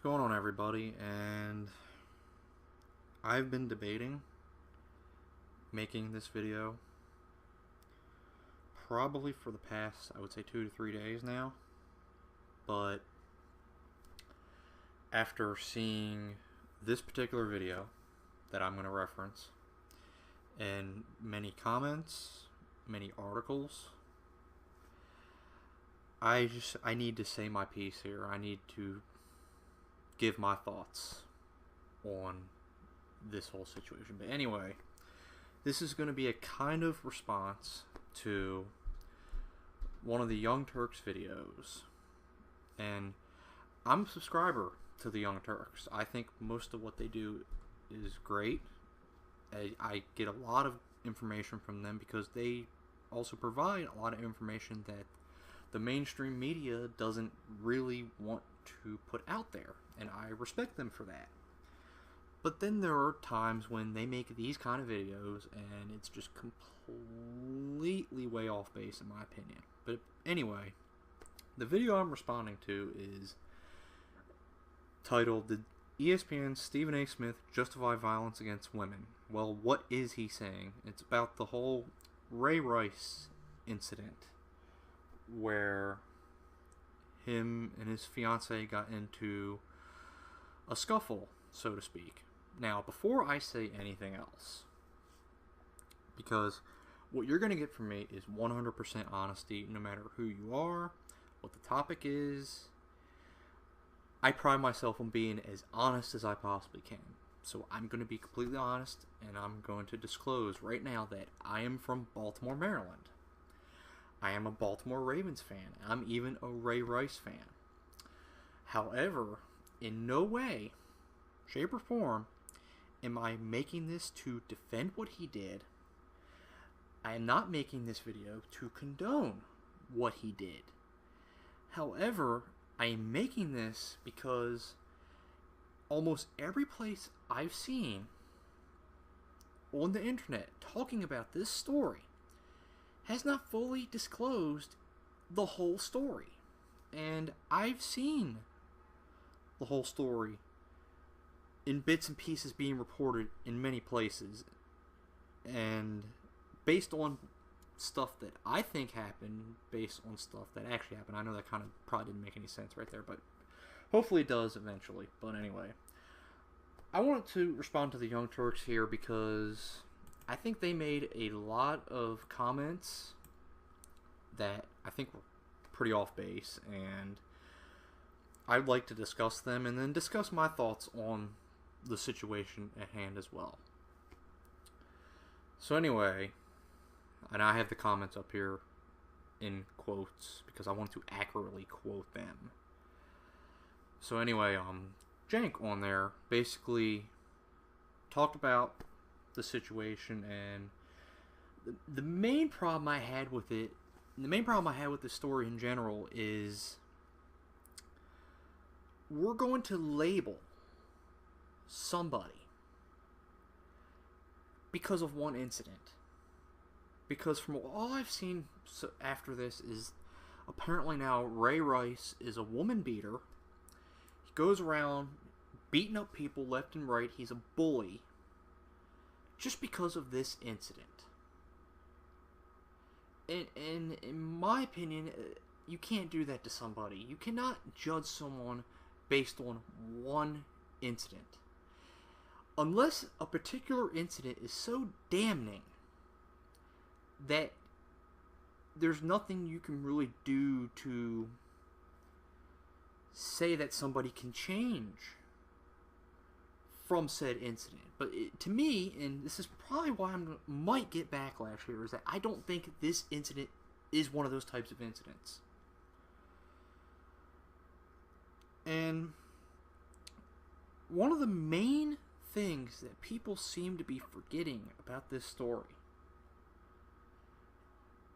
going on, everybody? And I've been debating making this video probably for the past, I would say, 2 to 3 days now. But after seeing this particular video that I'm going to reference, and many comments, many articles, I need to say my piece here. I need to give my thoughts on this whole situation. But anyway, this is going to be a kind of response to one of the Young Turks videos. And I'm a subscriber to the Young Turks. I think most of what they do is great. I get a lot of information from them because they also provide a lot of information that the mainstream media doesn't really want to put out there, and I respect them for that. But then there are times when they make these kind of videos and it's just completely way off base, in my opinion. But anyway, the video I'm responding to is titled, "Did ESPN's Stephen A. Smith justify violence against women?" Well, what is he saying? It's about the whole Ray Rice incident where him and his fiance got into a scuffle, so to speak. Now, before I say anything else, because what you're going to get from me is 100% honesty, no matter who you are, what the topic is. I pride myself on being as honest as I possibly can. So I'm going to be completely honest, and I'm going to disclose right now that I am from Baltimore, Maryland. I am a Baltimore Ravens fan. I'm even a Ray Rice fan. However, in no way, shape, or form am I making this to defend what he did. I am not making this video to condone what he did. However, I am making this because almost every place I've seen on the internet talking about this story has not fully disclosed the whole story. And I've seen the whole story in bits and pieces being reported in many places. And based on stuff that I think happened, based on stuff that actually happened. I know that kind of probably didn't make any sense right there, but hopefully it does eventually. But anyway, I wanted to respond to the Young Turks here because I think they made a lot of comments that I think were pretty off base, and I'd like to discuss them and then discuss my thoughts on the situation at hand as well. So anyway, and I have the comments up here in quotes because I want to accurately quote them. So anyway, Jank on there basically talked about the situation, and the main problem I had with it, the main problem I had with the story in general is we're going to label somebody because of one incident. Because from all I've seen after this is apparently now Ray Rice is a woman beater. He goes around beating up people left and right. He's a bully just because of this incident. And in my opinion, you can't do that to somebody. You cannot judge someone based on one incident. Unless a particular incident is so damning that there's nothing you can really do to say that somebody can change from said incident. But to me, and this is probably why I might get backlash here, is that I don't think this incident is one of those types of incidents. And one of the main things that people seem to be forgetting about this story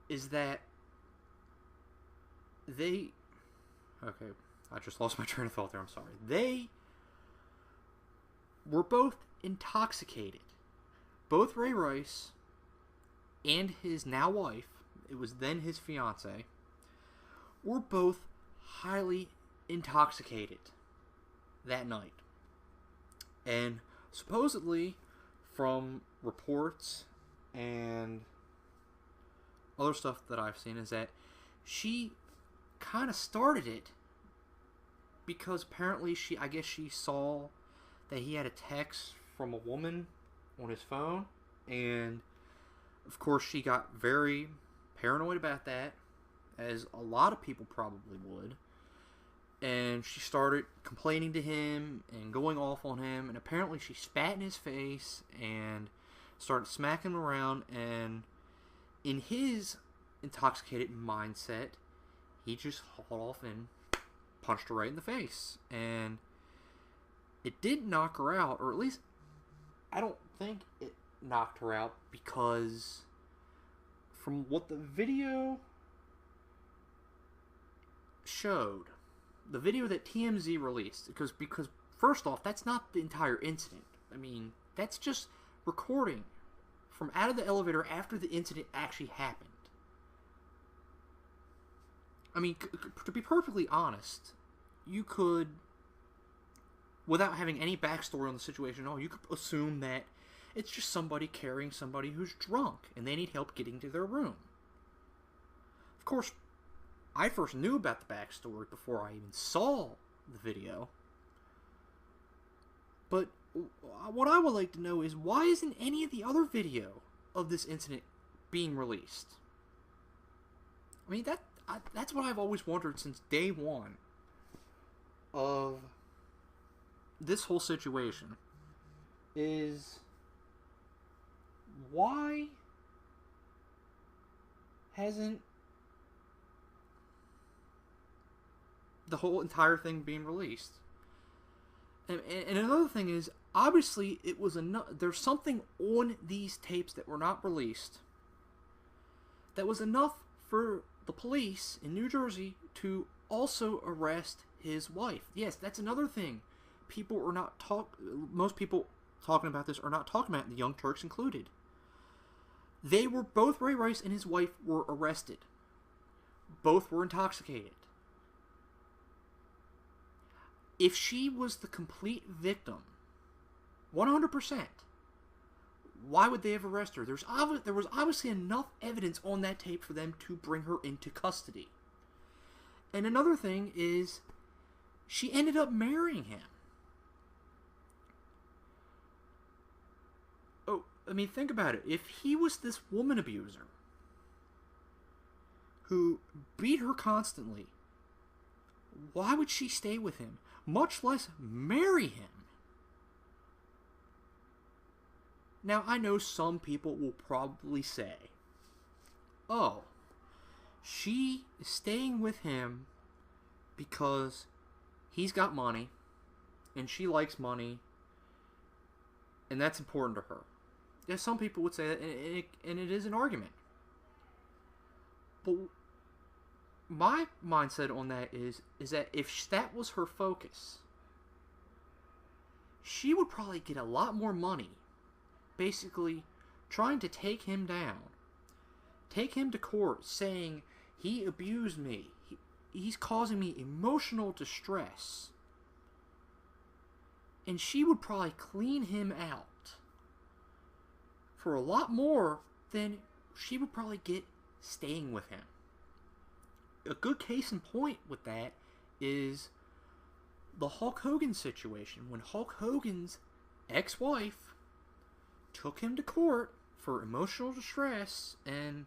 is that they... Okay, I just lost my train of thought there, I'm sorry. They were both intoxicated. Both Ray Rice and his now wife, it was then his fiance, were both highly intoxicated. that night. And supposedly, from reports and other stuff that I've seen, is that she kind of started it because apparently I guess she saw that he had a text from a woman on his phone, and of course she got very paranoid about that, as a lot of people probably would, and she started complaining to him and going off on him, and apparently she spat in his face and started smacking him around, and in his intoxicated mindset, he just hauled off and punched her right in the face. And it did knock her out, or at least I don't think it knocked her out, because from what the video showed, the video that TMZ released, because first off, that's not the entire incident. I mean, that's just recording from out of the elevator after the incident actually happened. I mean, to be perfectly honest, you could, without having any backstory on the situation at all, you could assume that it's just somebody carrying somebody who's drunk and they need help getting to their room. Of course, I first knew about the backstory before I even saw the video. But what I would like to know is, why isn't any of the other video of this incident being released? I mean, that's what I've always wondered since day one of this whole situation, is why hasn't the whole entire thing being released? And another thing is, obviously, it was there's something on these tapes that were not released that was enough for the police in New Jersey to also arrest his wife. Yes, that's another thing. Most people talking about this are not talking about it, the Young Turks included. They were both, Ray Rice and his wife were arrested. Both were intoxicated. If she was the complete victim, 100%, why would they have arrested her? There was obviously enough evidence on that tape for them to bring her into custody. And another thing is, she ended up marrying him. Oh, I mean, think about it. If he was this woman abuser who beat her constantly, why would she stay with him? Much less marry him. Now, I know some people will probably say, oh, she is staying with him because he's got money and she likes money and that's important to her. Yeah, some people would say that, and it is an argument. But my mindset on that is that if that was her focus, she would probably get a lot more money basically trying to take him down, take him to court saying he abused me, he's causing me emotional distress, and she would probably clean him out for a lot more than she would probably get staying with him. A good case in point with that is the Hulk Hogan situation, when Hulk Hogan's ex-wife took him to court for emotional distress and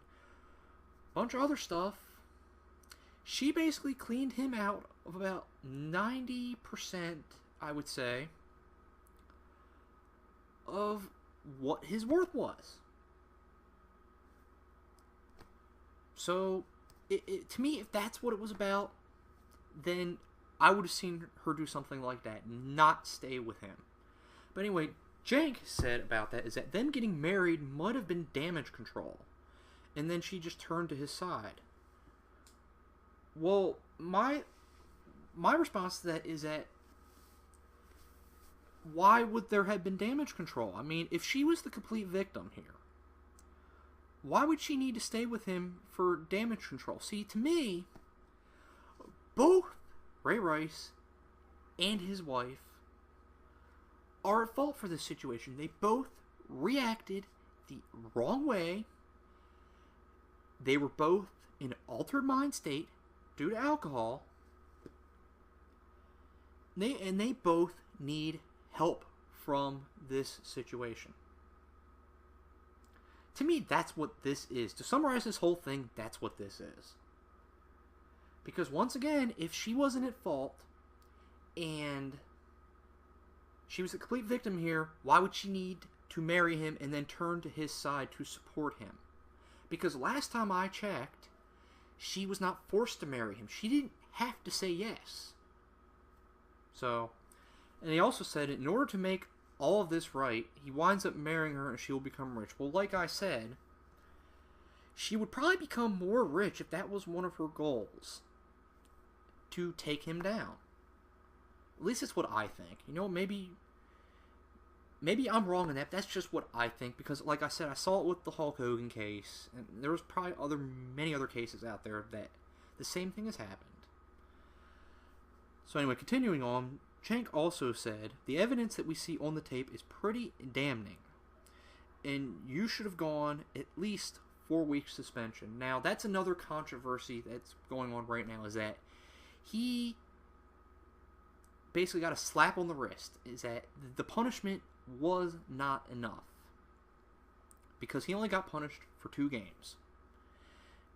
a bunch of other stuff. She basically cleaned him out of about 90%, I would say, of what his worth was. So, to me, if that's what it was about, then I would have seen her do something like that, not stay with him. But anyway, Jank said about that is that them getting married might have been damage control, and then she just turned to his side. Well, my response to that is that why would there have been damage control? I mean, if she was the complete victim here, why would she need to stay with him for damage control? See, to me, both Ray Rice and his wife are at fault for this situation. They both reacted the wrong way. They were both in an altered mind state due to alcohol. They both need help from this situation. To me, that's what this is. To summarize this whole thing, that's what this is. Because once again, if she wasn't at fault and she was a complete victim here, why would she need to marry him and then turn to his side to support him? Because last time I checked, she was not forced to marry him. She didn't have to say yes. So, and he also said in order to make all of this right, he winds up marrying her and she will become rich. Well, like I said, she would probably become more rich if that was one of her goals, to take him down. At least it's what I think. You know, maybe I'm wrong in that. That's just what I think, because like I said, I saw it with the Hulk Hogan case, and there was probably many other cases out there that the same thing has happened. So anyway, continuing on, Cenk also said, the evidence that we see on the tape is pretty damning, and you should have gone at least 4 weeks suspension. Now, that's another controversy that's going on right now, is that he basically got a slap on the wrist, is that the punishment was not enough, because he only got punished for 2 games.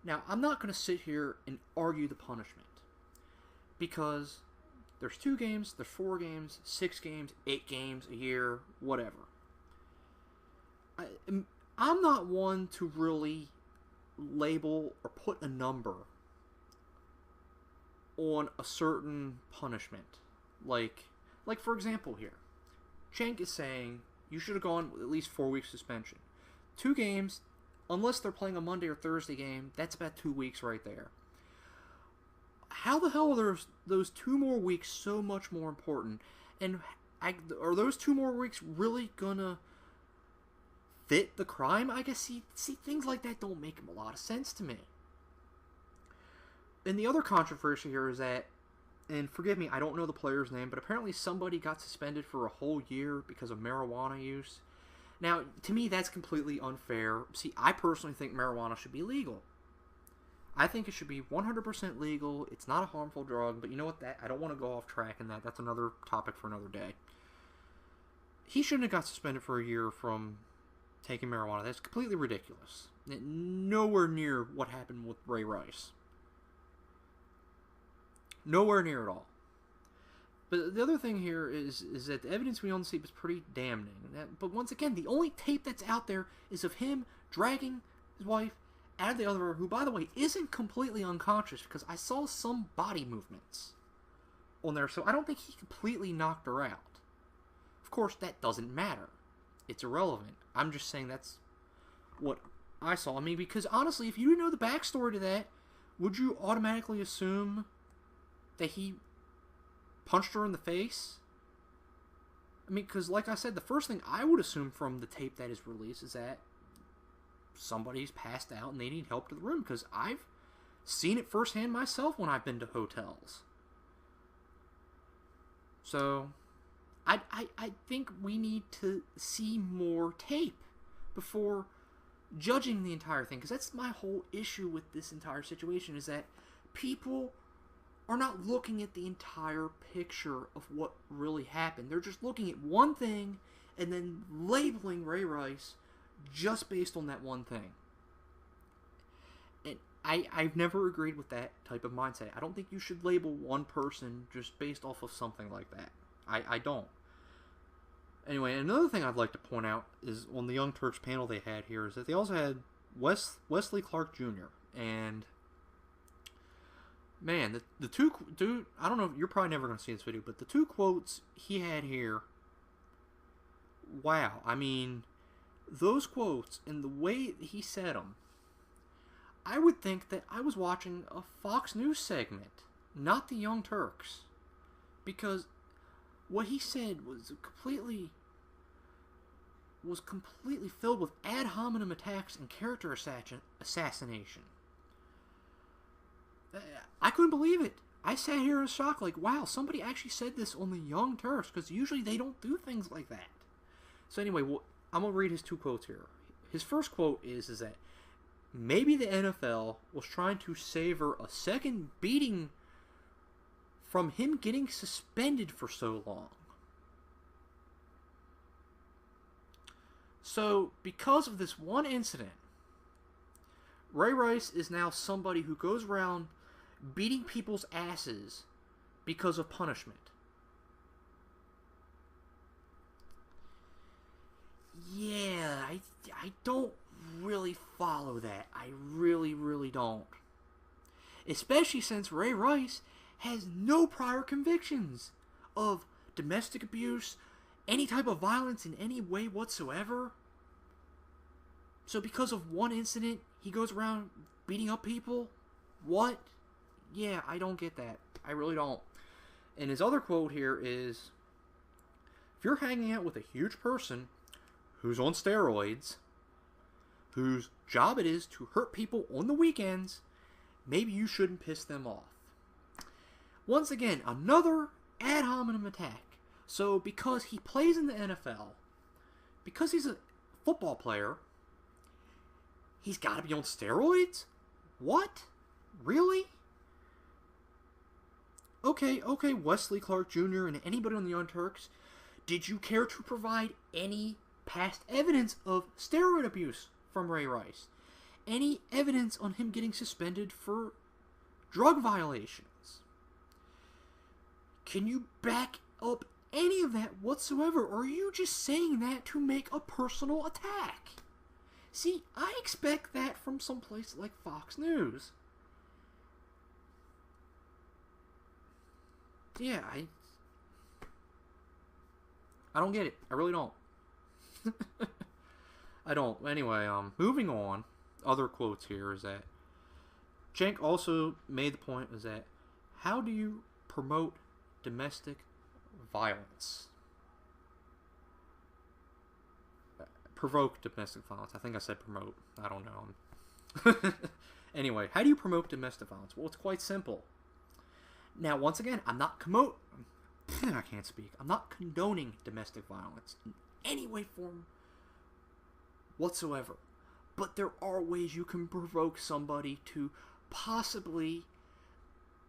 Now, I'm not going to sit here and argue the punishment, because there's 2 games, there's 4 games, 6 games, 8 games, a year, whatever. I'm not one to really label or put a number on a certain punishment. Like for example here, Cenk is saying you should have gone with at least 4 weeks suspension. 2 games, unless they're playing a Monday or Thursday game, that's about 2 weeks right there. How the hell are those 2 more weeks so much more important? And are those 2 more weeks really gonna fit the crime? I guess, see, things like that don't make a lot of sense to me. And the other controversy here is that, and forgive me, I don't know the player's name, but apparently somebody got suspended for a whole year because of marijuana use. Now, to me, that's completely unfair. See, I personally think marijuana should be legal. I think it should be 100% legal. It's not a harmful drug, but you know what? I don't want to go off track in that. That's another topic for another day. He shouldn't have got suspended for a year from taking marijuana. That's completely ridiculous. Nowhere near what happened with Ray Rice. Nowhere near at all. But the other thing here is that the evidence we on the tape is pretty damning. But once again, the only tape that's out there is of him dragging his wife out of the other room, who, by the way, isn't completely unconscious, because I saw some body movements on there, so I don't think he completely knocked her out. Of course, that doesn't matter. It's irrelevant. I'm just saying that's what I saw. I mean, because honestly, if you didn't know the backstory to that, would you automatically assume that he punched her in the face? I mean, because like I said, the first thing I would assume from the tape that is released is that somebody's passed out and they need help to the room, because I've seen it firsthand myself when I've been to hotels. So I think we need to see more tape before judging the entire thing, because that's my whole issue with this entire situation, is that people are not looking at the entire picture of what really happened. They're just looking at one thing and then labeling Ray Rice just based on that one thing. And I've never agreed with that type of mindset. I don't think you should label one person just based off of something like that. I don't. Anyway, another thing I'd like to point out is on the Young Turks panel they had here is that they also had Wesley Clark Jr. And man, the two, dude, I don't know, you're probably never going to see this video, but the 2 quotes he had here, wow. I mean, those quotes and the way he said them, I would think that I was watching a Fox News segment, not the Young Turks. Because what he said was completely filled with ad hominem attacks and character assassination. I couldn't believe it. I sat here in shock, like, wow, somebody actually said this on the Young Turks, because usually they don't do things like that. So anyway, well, I'm going to read his 2 quotes here. His first quote is that maybe the NFL was trying to savor a second beating from him getting suspended for so long. So, because of this one incident, Ray Rice is now somebody who goes around beating people's asses because of punishment. Yeah, I don't really follow that. I really, really don't. Especially since Ray Rice has no prior convictions of domestic abuse, any type of violence in any way whatsoever. So because of one incident, he goes around beating up people? What? Yeah, I don't get that. I really don't. And his other quote here is, if you're hanging out with a huge person who's on steroids, whose job it is to hurt people on the weekends, maybe you shouldn't piss them off. Once again, another ad hominem attack. So because he plays in the NFL, because he's a football player, he's got to be on steroids? What? Really? Okay, Wesley Clark Jr. and anybody on the Young Turks, did you care to provide any past evidence of steroid abuse from Ray Rice? Any evidence on him getting suspended for drug violations? Can you back up any of that whatsoever? Or are you just saying that to make a personal attack? See, I expect that from someplace like Fox News. Yeah, I don't get it. I really don't. I don't. Anyway, moving on. Other quotes here is that Cenk also made the point is that how do you promote domestic violence? Provoke domestic violence. I think I said promote. I don't know. Anyway, how do you promote domestic violence? Well, it's quite simple. Now, once again, I'm not I can't speak. I'm not condoning domestic violence in any way, form whatsoever. But there are ways you can provoke somebody to possibly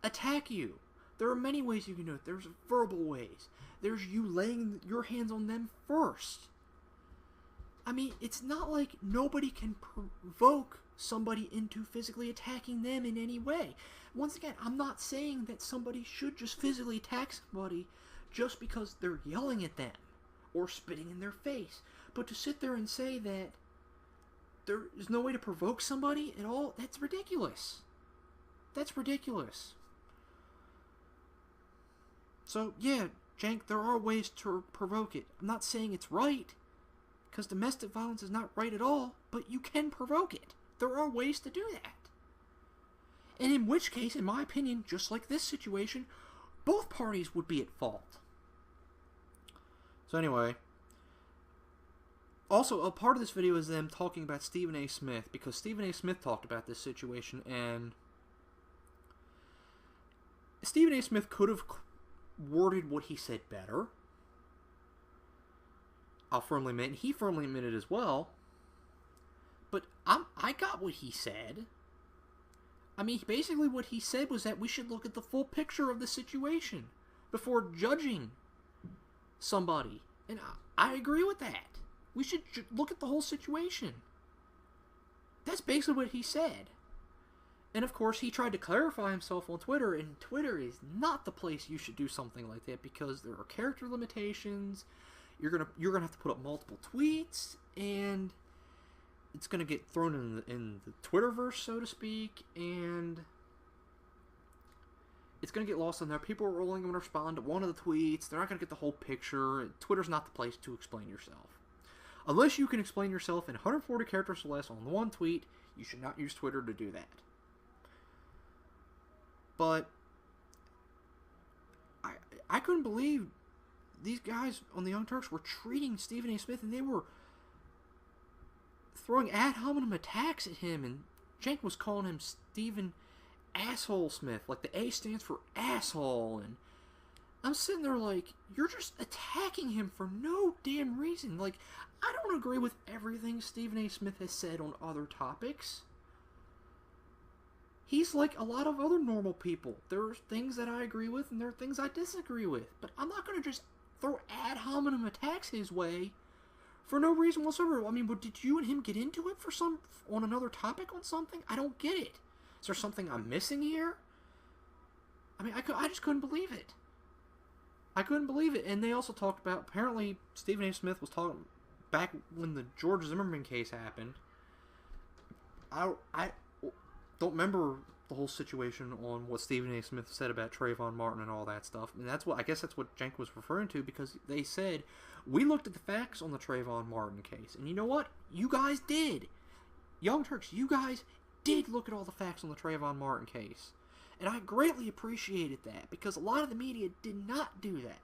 attack you. There are many ways you can do it. There's verbal ways. There's you laying your hands on them first. I mean, it's not like nobody can provoke somebody into physically attacking them in any way. Once again, I'm not saying that somebody should just physically attack somebody just because they're yelling at them or spitting in their face. But to sit there and say that there is no way to provoke somebody at all, that's ridiculous. That's ridiculous. So, yeah, Cenk, there are ways to provoke it. I'm not saying it's right, because domestic violence is not right at all, but you can provoke it. There are ways to do that. And in which case, in my opinion, just like this situation, both parties would be at fault. So anyway, also a part of this video is them talking about Stephen A. Smith, because Stephen A. Smith talked about this situation, and Stephen A. Smith could have worded what he said better. I'll firmly admit, and he firmly admitted as well. But I got what he said. I mean, basically what he said was that we should look at the full picture of the situation before judging somebody. And I agree with that. We should look at the whole situation. That's basically what he said. And of course, he tried to clarify himself on Twitter, and Twitter is not the place you should do something like that, because there are character limitations. You're gonna have to put up multiple tweets, and it's gonna get thrown in the Twitterverse, so to speak, and it's gonna get lost in there. People are only gonna respond to one of the tweets. They're not gonna get the whole picture. Twitter's not the place to explain yourself. Unless you can explain yourself in 140 characters or less on one tweet, you should not use Twitter to do that. But I couldn't believe these guys on the Young Turks were treating Stephen A. Smith, and they were throwing ad hominem attacks at him, and Cenk was calling him Stephen asshole Smith. Like, the A stands for asshole. And I'm sitting there like, you're just attacking him for no damn reason. Like, I don't agree with everything Stephen A. Smith has said on other topics. He's like a lot of other normal people. There are things that I agree with and there are things I disagree with. But I'm not going to just throw ad hominem attacks his way for no reason whatsoever. I mean, but did you and him get into it on another topic on something? I don't get it. Is there something I'm missing here? I mean, I just couldn't believe it. I couldn't believe it. And they also talked about, apparently Stephen A. Smith was talking back when the George Zimmerman case happened. I don't remember the whole situation on what Stephen A. Smith said about Trayvon Martin and all that stuff. And I guess that's what Cenk was referring to, because they said, we looked at the facts on the Trayvon Martin case. And you know what? You guys did. Young Turks, you guys did look at all the facts on the Trayvon Martin case. And I greatly appreciated that, because a lot of the media did not do that.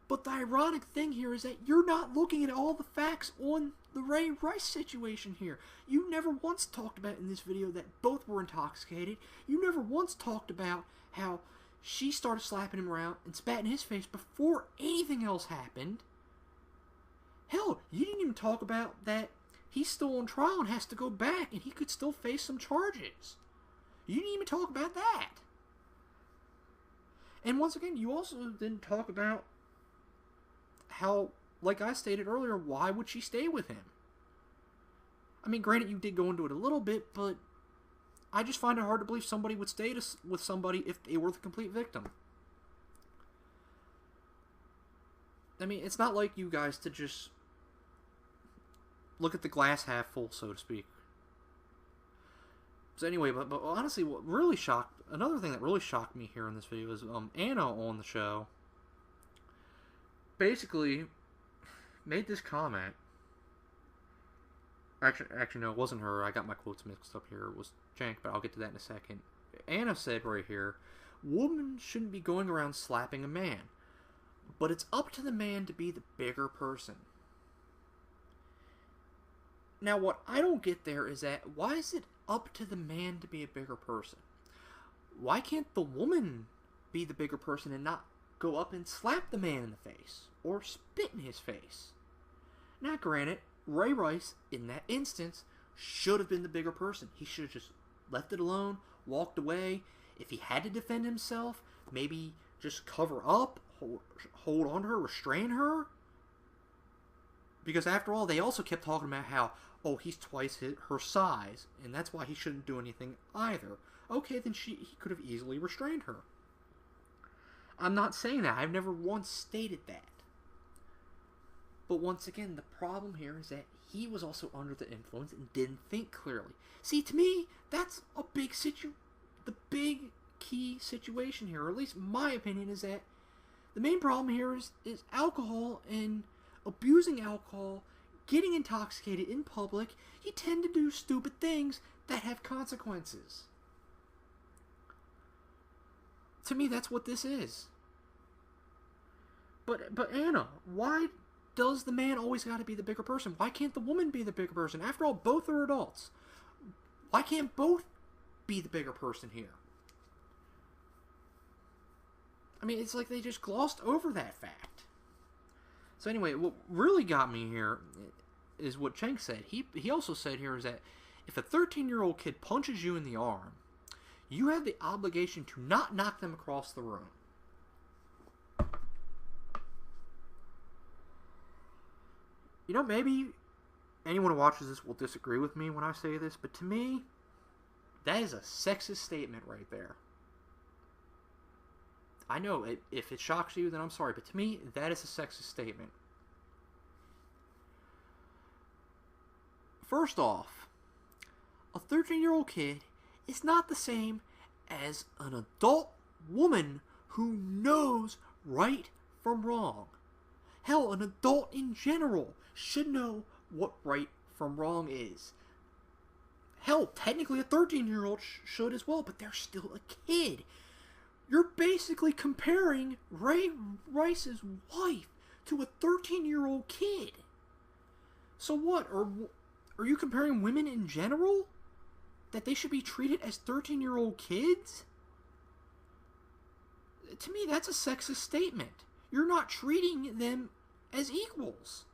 But the ironic thing here is that you're not looking at all the facts on the Ray Rice situation here. You never once talked about in this video that both were intoxicated. You never once talked about how she started slapping him around and spat in his face before anything else happened. Hell, you didn't even talk about that he's still on trial and has to go back and he could still face some charges. You didn't even talk about that. And once again, you also didn't talk about how, like I stated earlier, why would she stay with him? I mean, granted, you did go into it a little bit, but I just find it hard to believe somebody would stay with somebody if they were the complete victim. I mean, it's not like you guys to just look at the glass half full, so to speak. So anyway, but honestly, another thing that really shocked me here in this video is Anna on the show basically made this comment. Actually, no, it wasn't her. I got my quotes mixed up here. It was Cenk, but I'll get to that in a second. Anna said right here, women shouldn't be going around slapping a man, but it's up to the man to be the bigger person. Now, what I don't get there is that, why is it up to the man to be a bigger person? Why can't the woman be the bigger person and not go up and slap the man in the face or spit in his face? Now, granted, Ray Rice, in that instance, should have been the bigger person. He should have just left it alone, walked away. If he had to defend himself, maybe just cover up, hold on to her, restrain her. Because after all, they also kept talking about how, oh, he's twice her size, and that's why he shouldn't do anything either. Okay, then he could have easily restrained her. I'm not saying that. I've never once stated that. But once again, the problem here is that he was also under the influence and didn't think clearly. See, to me, that's a the big key situation here, or at least my opinion is that the main problem here is alcohol, and abusing alcohol, getting intoxicated in public. You tend to do stupid things that have consequences. To me, that's what this is. But Anna, why does the man always got to be the bigger person? Why can't the woman be the bigger person? After all, both are adults. Why can't both be the bigger person here? I mean, it's like they just glossed over that fact. So anyway, what really got me here is what Cenk said. He also said here is that if a 13-year-old kid punches you in the arm, you have the obligation to not knock them across the room. You know, maybe anyone who watches this will disagree with me when I say this, but to me, that is a sexist statement right there. I know, if it shocks you, then I'm sorry, but to me, that is a sexist statement. First off, a 13-year-old kid is not the same as an adult woman who knows right from wrong. Hell, an adult in general should know what right from wrong is. Hell, technically a 13-year-old should as well, but they're still a kid. You're basically comparing Ray Rice's wife to a 13-year-old kid. So what? Are you comparing women in general? that they should be treated as 13-year-old kids? To me, that's a sexist statement. You're not treating them as equals.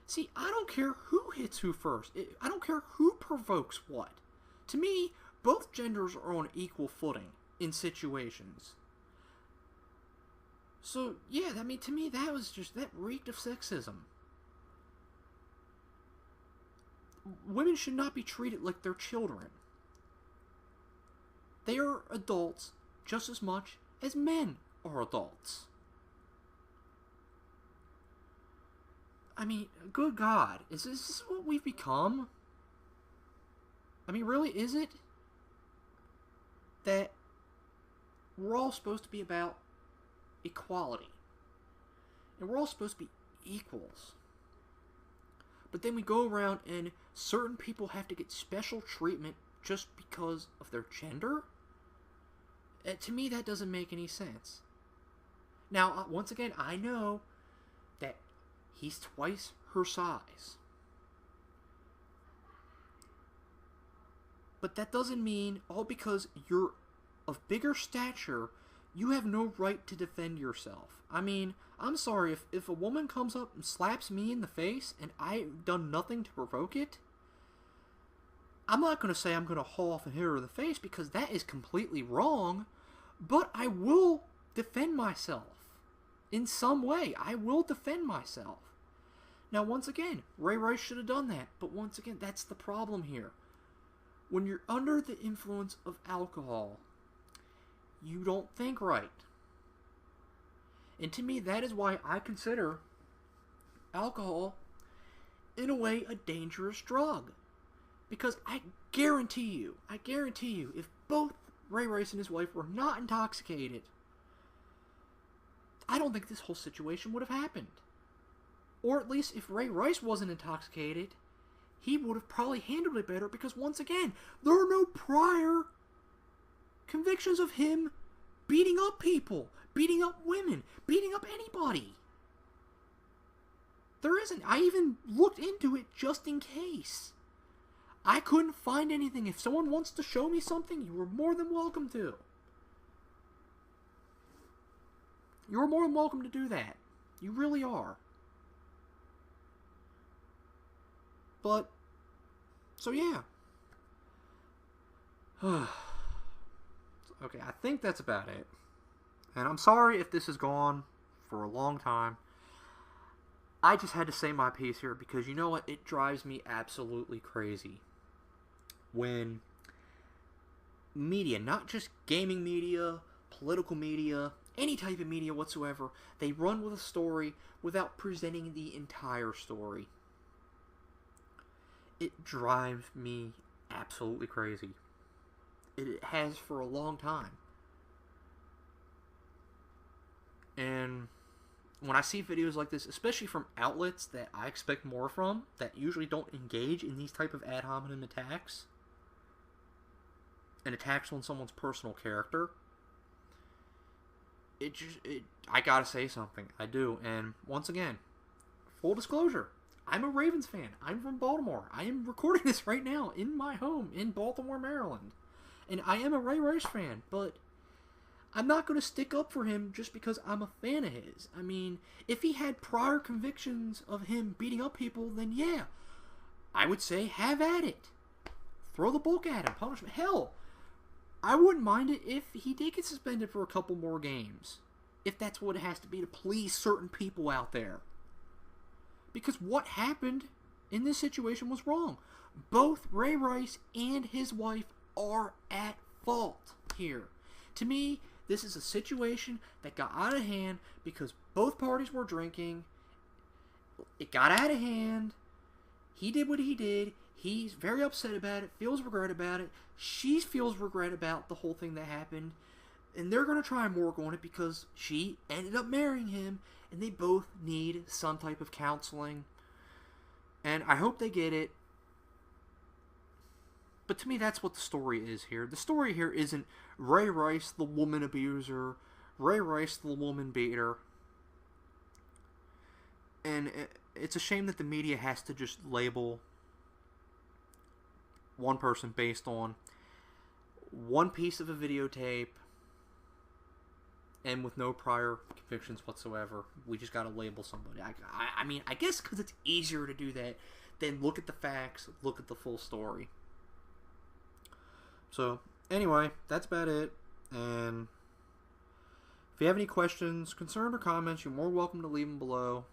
See, I don't care who hits who first. I don't care who provokes what. To me, both genders are on equal footing in situations. So, yeah, I mean, to me, that reeked of sexism. Women should not be treated like they're children. They are adults just as much as men are adults. I mean, good God, is this what we've become? I mean, really, is it? That we're all supposed to be about equality. And we're all supposed to be equals. But then we go around and certain people have to get special treatment just because of their gender? To me, that doesn't make any sense. Now, once again, I know that he's twice her size. But that doesn't mean, all because you're of bigger stature, you have no right to defend yourself. I mean, I'm sorry, if a woman comes up and slaps me in the face and I've done nothing to provoke it, I'm not going to say I'm going to haul off and hit her in the face, because that is completely wrong, but I will defend myself. In some way, I will defend myself. Now, once again, Ray Rice should have done that, but once again, that's the problem here. When you're under the influence of alcohol, you don't think right. And to me, that is why I consider alcohol, in a way, a dangerous drug. Because I guarantee you, if both Ray Rice and his wife were not intoxicated, I don't think this whole situation would have happened. Or at least if Ray Rice wasn't intoxicated, he would have probably handled it better, because once again, there are no prior convictions of him beating up people, beating up women, beating up anybody. There isn't. I even looked into it just in case. I couldn't find anything. If someone wants to show me something, you are more than welcome to. You're more than welcome to do that. You really are. But, so yeah. Okay, I think that's about it. And I'm sorry if this has gone for a long time. I just had to say my piece here, because you know what? It drives me absolutely crazy when media, not just gaming media, political media, any type of media whatsoever, they run with a story without presenting the entire story. It drives me absolutely crazy. It has for a long time. And when I see videos like this, especially from outlets that I expect more from, that usually don't engage in these type of ad hominem attacks, and attacks on someone's personal character, I gotta say something. I do. And once again, full disclosure, I'm a Ravens fan. I'm from Baltimore. I am recording this right now in my home in Baltimore, Maryland. And I am a Ray Rice fan, but I'm not going to stick up for him just because I'm a fan of his. I mean, if he had prior convictions of him beating up people, then yeah, I would say have at it. Throw the book at him, punish him. Hell, I wouldn't mind it if he did get suspended for a couple more games. If that's what it has to be to please certain people out there. Because what happened in this situation was wrong. Both Ray Rice and his wife are at fault here. To me, this is a situation that got out of hand because both parties were drinking. It got out of hand. He did what he did. He's very upset about it, feels regret about it. She feels regret about the whole thing that happened. And they're going to try and work on it because she ended up marrying him. And they both need some type of counseling. And I hope they get it. But to me, that's what the story is here. The story here isn't Ray Rice, the woman abuser, Ray Rice, the woman beater. And it's a shame that the media has to just label one person based on one piece of a videotape and with no prior convictions whatsoever. We just got to label somebody. I mean, I guess because it's easier to do that than look at the facts, look at the full story. So, anyway, that's about it. And if you have any questions, concerns, or comments, you're more welcome to leave them below.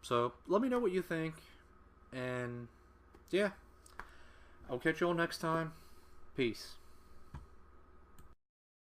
So, let me know what you think. And, yeah. I'll catch you all next time. Peace.